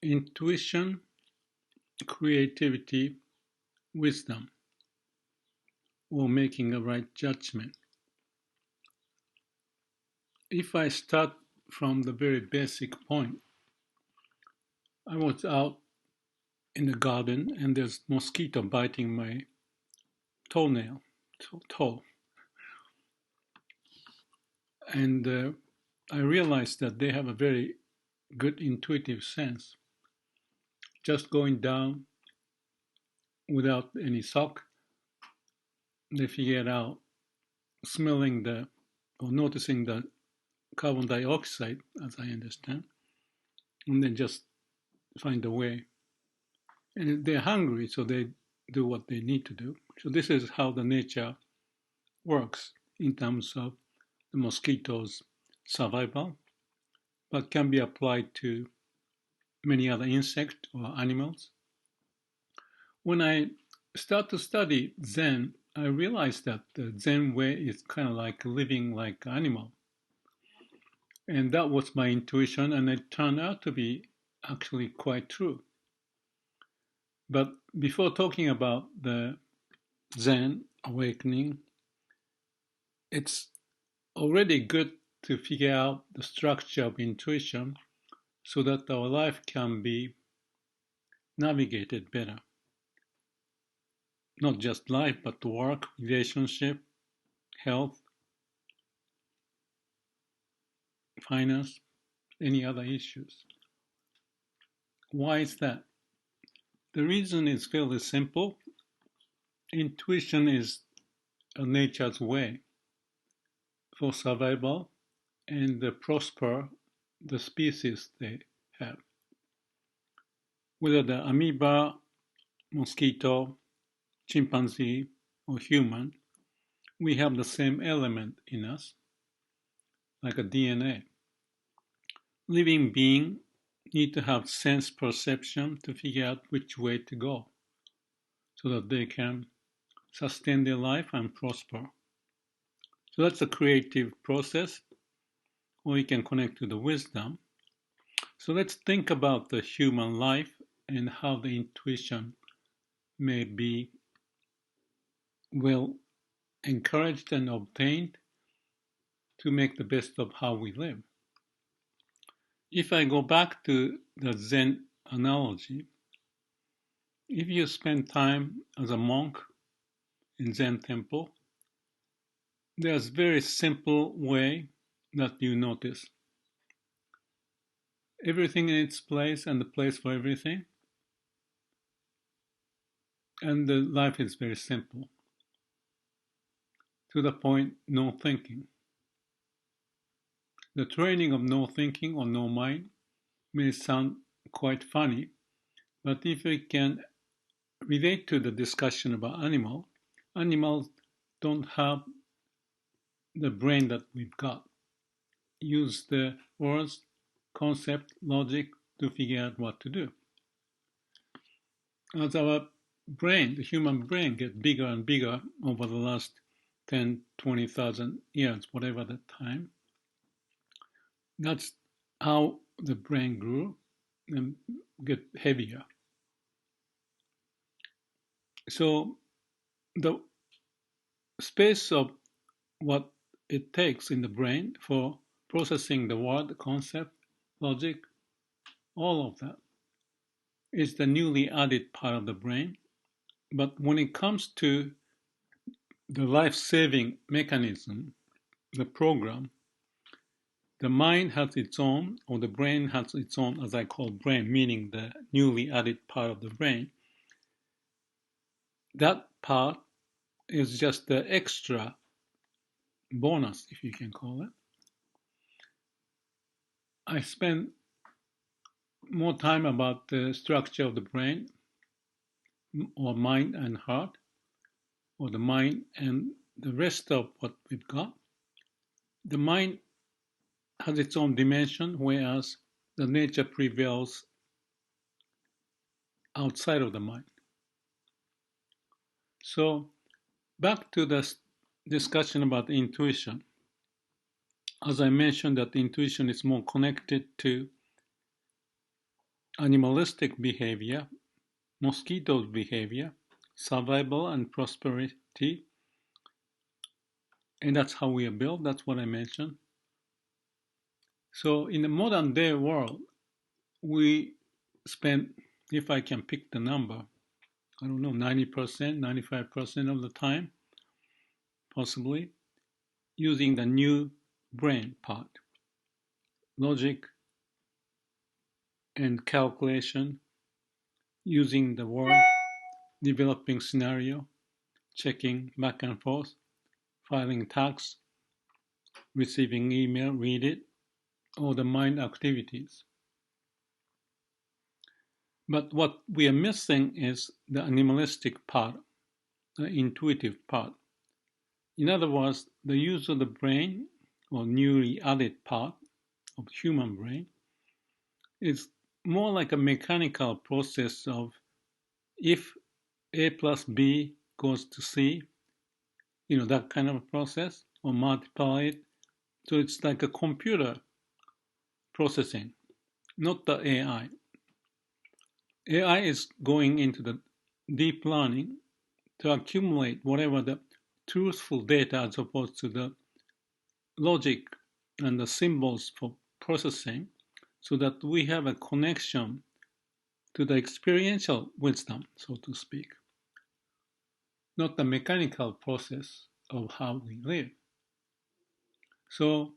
intuition, creativity, wisdom, or making a right judgment. If I start from the very basic point, I was out in the garden and there's mosquito biting my toenail, toe, and I realized that they have a very good intuitive sense. Just going down without any sock, they figure it out, smelling the or noticing the carbon dioxide, as I understand, and then just find a way. And they're hungry, so they do what they need to do. So this is how the nature works in terms of the mosquitoes' survival, but can be applied to many other insects or animals. When I start to study Zen, I realized that the Zen way is kind of like living like an animal. And that was my intuition, and it turned out to be actually quite true. But before talking about the Zen awakening, it's already good to figure out the structure of intuition so that our life can be navigated better. Not just life, but work, relationship, health, finance, any other issues. Why is that? The reason is fairly simple. Intuition is a nature's way for survival and prosper the species they have. Whether the amoeba, mosquito, chimpanzee, or human, we have the same element in us, like a DNA. Living beings need to have sense perception to figure out which way to go so that they can sustain their life and prosper. So that's a creative process, or you can connect to the wisdom. So let's think about the human life and how the intuition may be well encouraged and obtained to make the best of how we live. If I go back to the Zen analogy, if you spend time as a monk in Zen temple, there's a very simple way that you notice everything in its place and the place for everything, and the life is very simple. To the point, no thinking. The training of no thinking or no mind may sound quite funny, but if we can relate to the discussion about animals don't have the brain that we've got. Use the words, concept, logic to figure out what to do. As our brain, the human brain, gets bigger and bigger over the last 10, 20,000 years, whatever the time, that's how the brain grew and get heavier. So the space of what it takes in the brain for processing the word, concept, logic, all of that is the newly added part of the brain. But when it comes to the life-saving mechanism, the program, the mind has its own, or the brain has its own, as I call brain, meaning the newly added part of the brain. That part is just the extra bonus, if you can call it. I spend more time about the structure of the brain, or mind and heart, or the mind and the rest of what we've got. The mind has its own dimension, whereas the nature prevails outside of the mind. So back to the discussion about intuition. As I mentioned, that intuition is more connected to animalistic behavior, mosquitoes' behavior, survival and prosperity, and that's how we are built. That's what I mentioned. So in the modern day world, we spend, if I can pick the number, I don't know, 90%, 95% of the time, possibly, using the new brain part. Logic and calculation, using the word, developing scenario, checking back and forth, filing tax, receiving email, read it, all the mind activities. But what we are missing is the animalistic part, the intuitive part. In other words, the use of the brain, or newly added part of human brain, is more like a mechanical process of if A plus B goes to C, that kind of a process, or multiply it. So it's like a computer processing, not the AI. AI is going into the deep learning to accumulate whatever the truthful data as opposed to the logic and the symbols for processing, so that we have a connection to the experiential wisdom, so to speak, not the mechanical process of how we live. So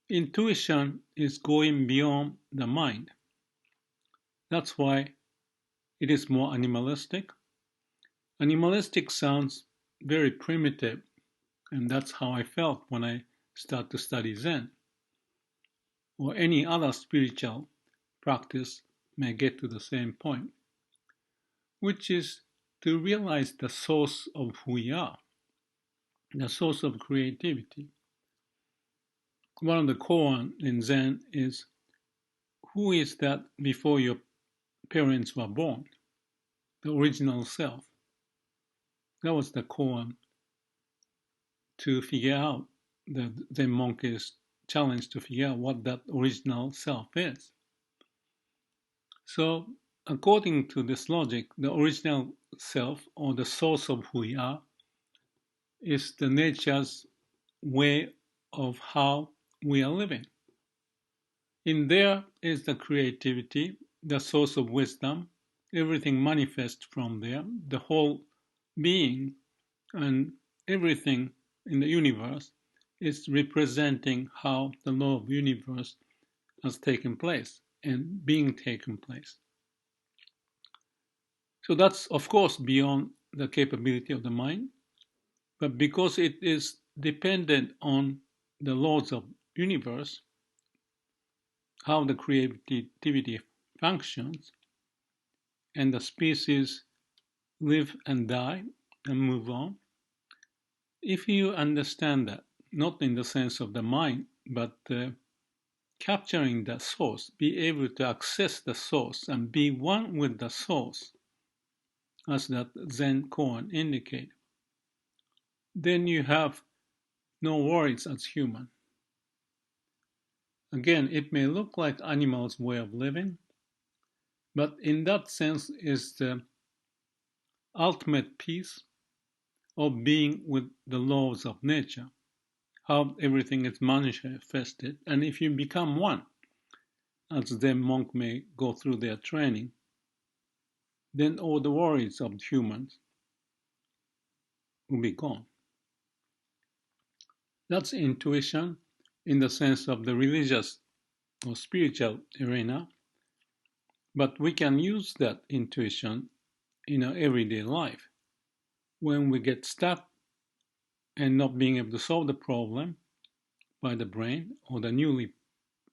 intuition is going beyond the mind. That's why it is more animalistic. Animalistic sounds very primitive, and that's how I felt when I started to study Zen, or any other spiritual practice may get to the same point, which is to realize the source of who we are, the source of creativity. One of the koan in Zen is, who is that before your parents were born? The original self. That was the koan to figure out. The Zen monk is challenged to figure out what that original self is. So, according to this logic, the original self, or the source of who we are, is the nature's way of how we are living. In there is the creativity, the source of wisdom. Everything manifests from there. The whole being and everything in the universe is representing how the law of the universe has taken place and being taken place. So that's, of course, beyond the capability of the mind, but because it is dependent on the laws of the universe, how the creativity functions, and the species live and die and move on. If you understand that, not in the sense of the mind, but capturing the source, be able to access the source and be one with the source, as that Zen koan indicate, then you have no worries as human. Again, it may look like animals' way of living, but in that sense is the ultimate peace of being with the laws of nature, how everything is manifested. And if you become one, as the monk may go through their training, then all the worries of humans will be gone. That's intuition in the sense of the religious or spiritual arena, but we can use that intuition in our everyday life. When we get stuck and not being able to solve the problem by the brain or the newly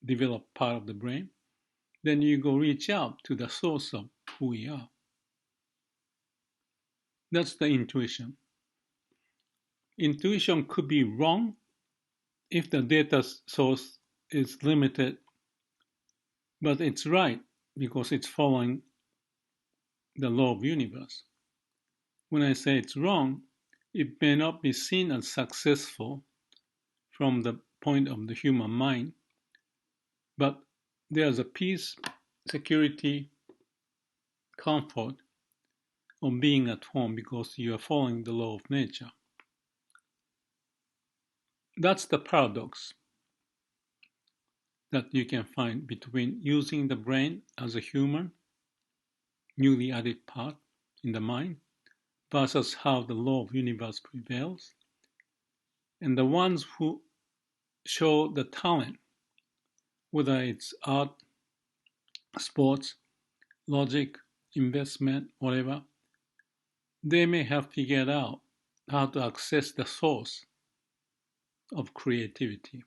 developed part of the brain, then you go reach out to the source of who we are. That's the intuition. Intuition could be wrong if the data source is limited, but it's right because it's following the law of the universe. When I say it's wrong, it may not be seen as successful from the point of the human mind, but there's a peace, security, comfort of being at home because you are following the law of nature. That's the paradox that you can find between using the brain as a human, newly added part in the mind, versus how the law of universe prevails. And the ones who show the talent, whether it's art, sports, logic, investment, whatever, they may have figured out how to access the source of creativity,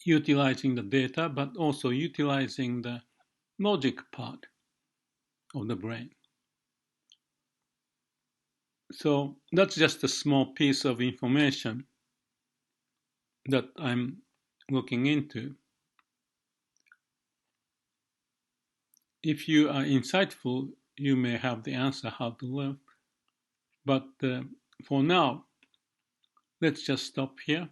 utilizing the data, but also utilizing the logic part of the brain. So that's just a small piece of information that I'm looking into. If you are insightful, you may have the answer how to live. But for now, let's just stop here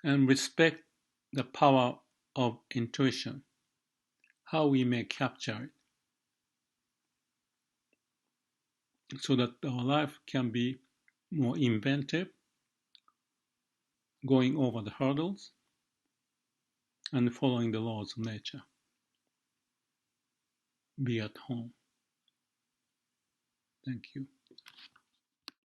and respect the power of intuition, how we may capture it, so that our life can be more inventive, going over the hurdles, and following the laws of nature. Be at home. Thank you.